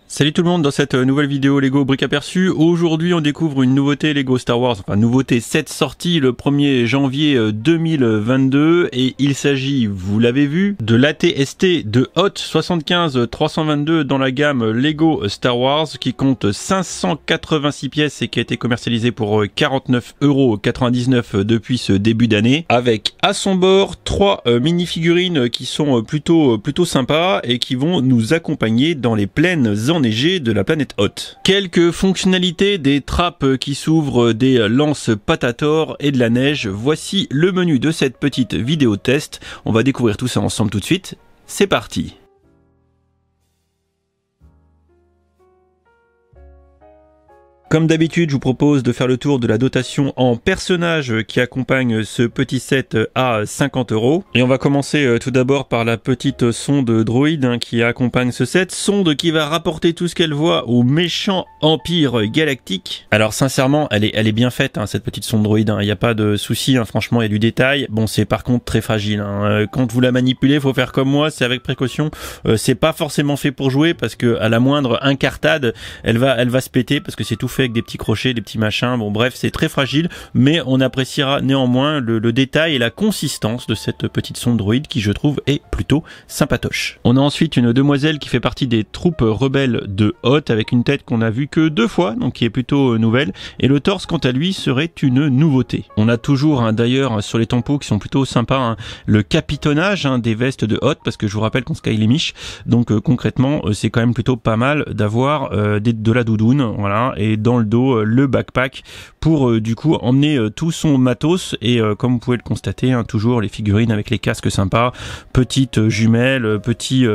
Salut tout le monde, dans cette nouvelle vidéo Lego Brick Aperçu, aujourd'hui on découvre une nouveauté Lego Star Wars, enfin nouveauté 7 sortie le 1er janvier 2022 et il s'agit, vous l'avez vu, de l'AT-ST de Hot 75322 dans la gamme Lego Star Wars qui compte 586 pièces et qui a été commercialisé pour 49,99 € depuis ce début d'année, avec à son bord 3 mini-figurines qui sont plutôt sympas et qui vont nous accompagner dans les plaines enneigées de la planète Hoth. Quelques fonctionnalités, des trappes qui s'ouvrent, des lances Patator et de la neige. Voici le menu de cette petite vidéo test. On va découvrir tout ça ensemble tout de suite. C'est parti! Comme d'habitude, je vous propose de faire le tour de la dotation en personnages qui accompagne ce petit set à 50 €. Et on va commencer tout d'abord par la petite sonde droïde qui accompagne ce set. Sonde qui va rapporter tout ce qu'elle voit au méchant empire galactique. Alors sincèrement, elle est bien faite, cette petite sonde droïde. Il n'y a pas de souci, franchement, il y a du détail. Bon, c'est par contre très fragile. Quand vous la manipulez, faut faire comme moi, c'est avec précaution. C'est pas forcément fait pour jouer parce que à la moindre incartade, elle va se péter parce que c'est tout fait avec des petits crochets, des petits machins, bon bref, c'est très fragile, mais on appréciera néanmoins le détail et la consistance de cette petite sonde droïde qui, je trouve, est plutôt sympatoche. On a ensuite une demoiselle qui fait partie des troupes rebelles de Hoth avec une tête qu'on a vue que 2 fois, donc qui est plutôt nouvelle, et le torse quant à lui serait une nouveauté. On a toujours d'ailleurs sur les tampons qui sont plutôt sympas, le capitonnage des vestes de Hoth, parce que je vous rappelle qu'on sky les miches, donc concrètement c'est quand même plutôt pas mal d'avoir de la doudoune, voilà, et dans le dos le backpack pour du coup emmener tout son matos et comme vous pouvez le constater, toujours les figurines avec les casques sympas, petites jumelles, petit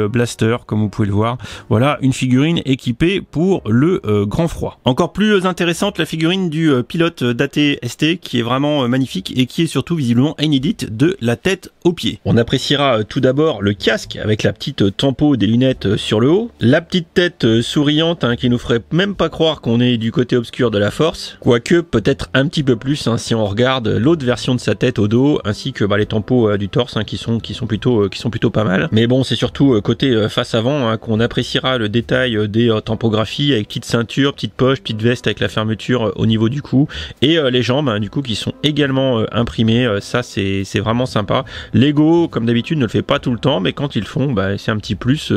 blaster comme vous pouvez le voir. Voilà une figurine équipée pour le grand froid. Encore plus intéressante, la figurine du pilote d'AT-ST qui est vraiment magnifique et qui est surtout visiblement inédite de la tête aux pieds. On appréciera tout d'abord le casque avec la petite tempo des lunettes sur le haut, la petite tête souriante qui nous ferait même pas croire qu'on est du côté obscur de la force, quoique peut-être un petit peu plus si on regarde l'autre version de sa tête au dos, ainsi que les tampons du torse qui sont plutôt pas mal. Mais bon, c'est surtout côté face avant qu'on appréciera le détail des tampographies avec petite ceinture, petite poche, petite veste avec la fermeture au niveau du cou, et les jambes du coup qui sont également imprimées. Ça c'est vraiment sympa. Lego comme d'habitude ne le fait pas tout le temps, mais quand ils le font, c'est un petit plus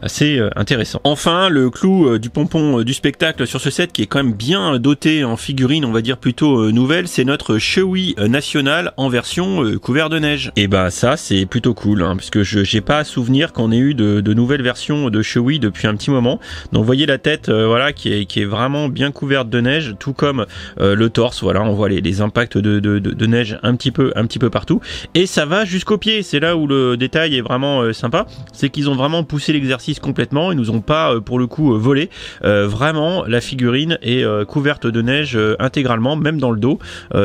assez intéressant. Enfin, le clou du pompon du spectacle sur ce set qui est quand même bien doté en figurines, on va dire plutôt nouvelle, c'est notre Chewie national en version couvert de neige. Et ça c'est plutôt cool, parce que j'ai pas à souvenir qu'on ait eu de nouvelles versions de Chewie depuis un petit moment. Donc vous voyez la tête voilà qui est vraiment bien couverte de neige, tout comme le torse, voilà, on voit les impacts de neige un petit peu partout, et ça va jusqu'aux pieds. C'est là où le détail est vraiment sympa, c'est qu'ils ont vraiment poussé l'exercice complètement, ils nous ont pas pour le coup volé, vraiment la figurine est couverte de neige intégralement, même dans le dos.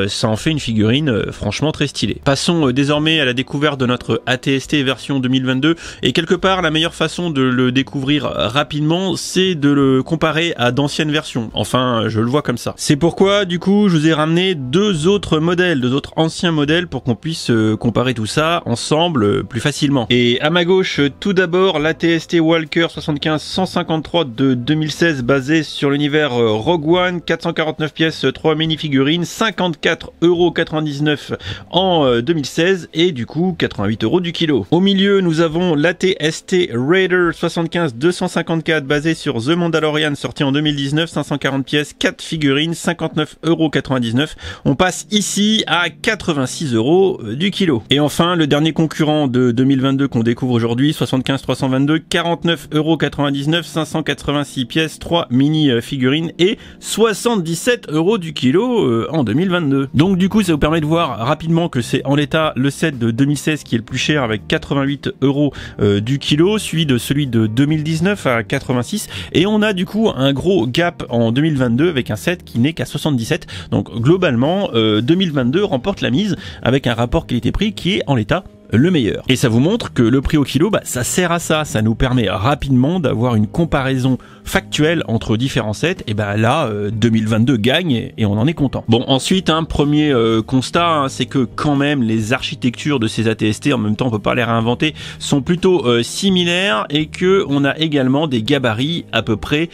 Ça en fait une figurine franchement très stylée. Passons désormais à la découverte de notre AT-ST version 2022, et quelque part la meilleure façon de le découvrir rapidement, c'est de le comparer à d'anciennes versions. Enfin, je le vois comme ça. C'est pourquoi du coup je vous ai ramené deux autres anciens modèles pour qu'on puisse comparer tout ça ensemble plus facilement. Et à ma gauche, tout d'abord l'AT-ST Walker 75153 de 2016 basé sur l'univers Rogue One, 449 pièces, 3 mini-figurines, 54,99 € en 2016 et du coup 88 € du kilo. Au milieu, nous avons l'AT-ST Raider 75-254 basé sur The Mandalorian sorti en 2019, 540 pièces, 4 figurines, 59,99 €. On passe ici à 86 € du kilo. Et enfin, le dernier concurrent de 2022 qu'on découvre aujourd'hui, 75-322, 49,99 €, 586 pièces, 3 mini-figurines et 77 € du kilo en 2022. Donc du coup ça vous permet de voir rapidement que c'est en l'état le set de 2016 qui est le plus cher avec 88 € du kilo, suivi de celui de 2019 à 86, et on a du coup un gros gap en 2022 avec un set qui n'est qu'à 77. Donc globalement 2022 remporte la mise avec un rapport qualité-prix qui est en l'état le meilleur. Et ça vous montre que le prix au kilo, ça sert à ça. Ça nous permet rapidement d'avoir une comparaison factuelle entre différents sets. Et là, 2022 gagne et on en est content. Bon, ensuite, un premier constat, c'est que quand même les architectures de ces ATST, en même temps on peut pas les réinventer, sont plutôt similaires et que on a également des gabarits à peu près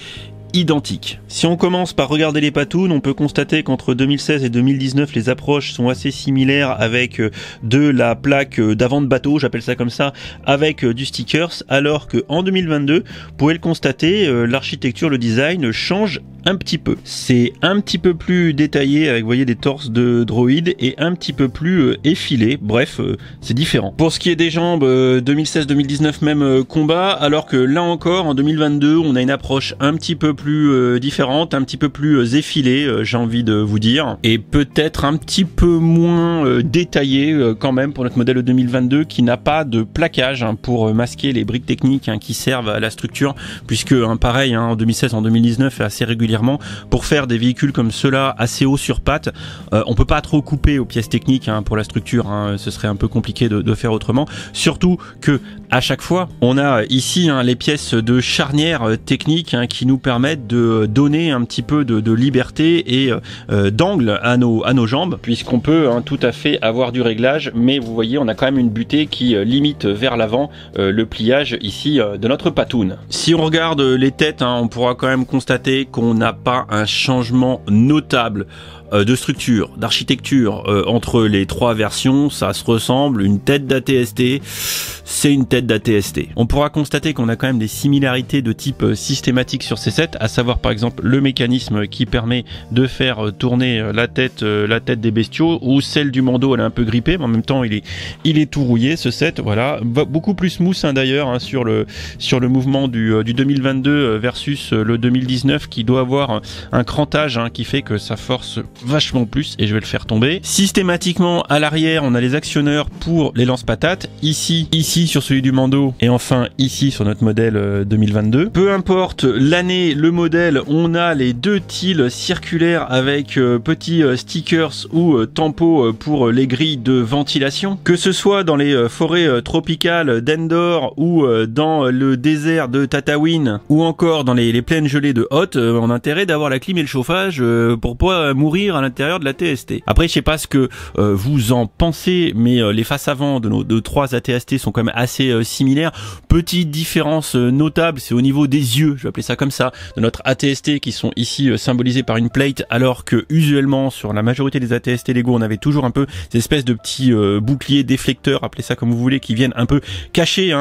identiques. Si on commence par regarder les patounes, on peut constater qu'entre 2016 et 2019, les approches sont assez similaires avec de la plaque d'avant de bateau, j'appelle ça comme ça, avec du stickers, alors que en 2022, vous pouvez le constater, l'architecture, le design change un petit peu. C'est un petit peu plus détaillé avec, vous voyez, des torses de droïdes et un petit peu plus effilé. Bref, c'est différent. Pour ce qui est des jambes, 2016-2019 même combat, alors que là encore, en 2022, on a une approche un petit peu plus différente, un petit peu plus effilée, j'ai envie de vous dire, et peut-être un petit peu moins détaillé quand même pour notre modèle de 2022 qui n'a pas de plaquage pour masquer les briques techniques qui servent à la structure, puisque pareil, en 2016, en 2019, assez régulièrement, pour faire des véhicules comme ceux-là assez haut sur pattes, on peut pas trop couper aux pièces techniques pour la structure, ce serait un peu compliqué de faire autrement, surtout que à chaque fois on a ici les pièces de charnière technique qui nous permettent de donner un petit peu de liberté et d'angle à nos jambes, puisqu'on peut tout à fait avoir du réglage, mais vous voyez on a quand même une butée qui limite vers l'avant le pliage ici de notre patoune. Si on regarde les têtes, on pourra quand même constater qu'on n'a pas un changement notable de structure, d'architecture entre les trois versions. Ça se ressemble, une tête d'ATST, c'est une tête d'ATST. On pourra constater qu'on a quand même des similarités de type systématique sur ces sets, à savoir par exemple le mécanisme qui permet de faire tourner la tête des bestiaux, ou celle du Mando, elle est un peu grippée, mais en même temps il est tout rouillé ce set, voilà, beaucoup plus smooth d'ailleurs sur le mouvement du 2022 versus le 2019 qui doit avoir un crantage qui fait que ça force vachement plus, et je vais le faire tomber. Systématiquement à l'arrière on a les actionneurs pour les lance-patates, ici sur celui du Mando, et enfin ici sur notre modèle 2022. Peu importe l'année, le modèle, on a les deux tiles circulaires avec petits stickers ou tampons pour les grilles de ventilation. Que ce soit dans les forêts tropicales d'Endor ou dans le désert de Tatooine ou encore dans les plaines gelées de Hoth, on a intérêt d'avoir la clim et le chauffage pour pas mourir à l'intérieur de la TST. Après, je sais pas ce que vous en pensez, mais les faces avant de nos trois ATST sont quand même assez similaires. Petite différence notable, c'est au niveau des yeux, je vais appeler ça comme ça, de notre ATST qui sont ici symbolisés par une plate, alors que usuellement sur la majorité des ATST Lego, on avait toujours un peu ces espèces de petits boucliers déflecteurs, appelez ça comme vous voulez, qui viennent un peu cacher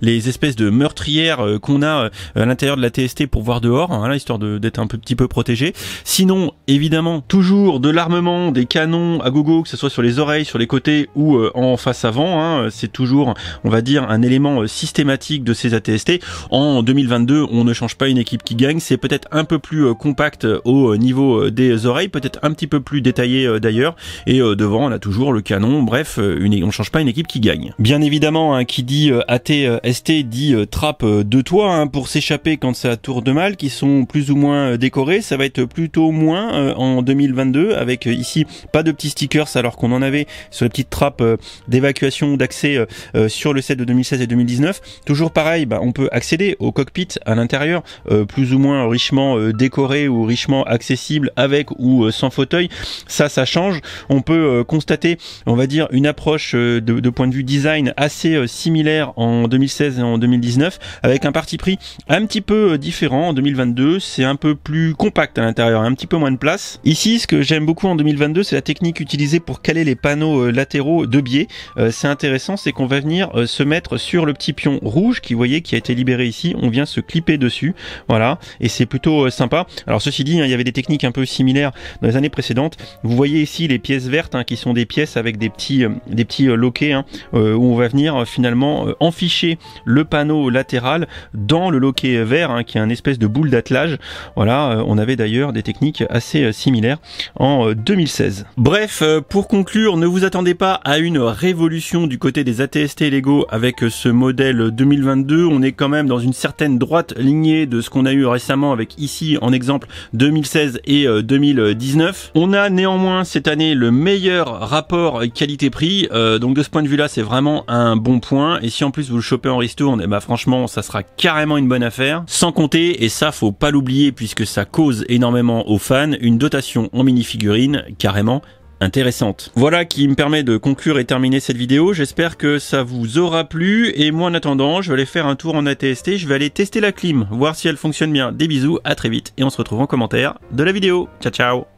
les espèces de meurtrières qu'on a à l'intérieur de la TST pour voir dehors, histoire d'être un petit peu protégé. Sinon, évidemment, toujours de l'armement, des canons à gogo, que ce soit sur les oreilles, sur les côtés ou en face avant, c'est toujours, on va dire, un élément systématique de ces ATST. En 2022, on ne change pas une équipe qui gagne, c'est peut-être un peu plus compact au niveau des oreilles, peut-être un petit peu plus détaillé d'ailleurs, et devant on a toujours le canon, bref, on change pas une équipe qui gagne. Bien évidemment, qui dit ATST dit trappe de toit pour s'échapper quand ça tourne mal, qui sont plus ou moins décorés, ça va être plutôt moins en 2022, avec ici pas de petits stickers alors qu'on en avait sur les petites trappes d'évacuation, d'accès sur le set de 2016 et 2019. Toujours pareil, on peut accéder au cockpit à l'intérieur, plus ou moins richement décoré ou richement accessible avec ou sans fauteuil. Ça change. On peut constater, on va dire, une approche de point de vue design assez similaire en 2016 et en 2019, avec un parti pris un petit peu différent. En 2022, c'est un peu plus compact à l'intérieur, un petit peu moins de place. Ici, ce que j'aime beaucoup en 2022, c'est la technique utilisée pour caler les panneaux latéraux de biais. C'est intéressant, c'est qu'on va venir se mettre sur le petit pion rouge qui, vous voyez, qui a été libéré ici. On vient se clipper dessus, voilà, et c'est plutôt sympa. Alors ceci dit, il y avait des techniques un peu similaires dans les années précédentes. Vous voyez ici les pièces vertes qui sont des pièces avec des petits loquets où on va venir finalement enficher le panneau latéral dans le loquet vert qui est un espèce de boule d'attelage. Voilà, on avait d'ailleurs des techniques assez similaires. en 2016. Bref, pour conclure, ne vous attendez pas à une révolution du côté des ATST Lego avec ce modèle 2022. On est quand même dans une certaine droite lignée de ce qu'on a eu récemment avec ici en exemple 2016 et 2019. On a néanmoins cette année le meilleur rapport qualité-prix, donc de ce point de vue là c'est vraiment un bon point, et si en plus vous le chopez en ristourne, bah franchement ça sera carrément une bonne affaire. Sans compter, et ça faut pas l'oublier puisque ça cause énormément aux fans, une dotation en mini-figurines carrément intéressante. Voilà qui me permet de conclure et terminer cette vidéo. J'espère que ça vous aura plu, et moi en attendant je vais aller faire un tour en ATST, je vais aller tester la clim, voir si elle fonctionne bien. Des bisous, à très vite et on se retrouve en commentaire de la vidéo. Ciao ciao.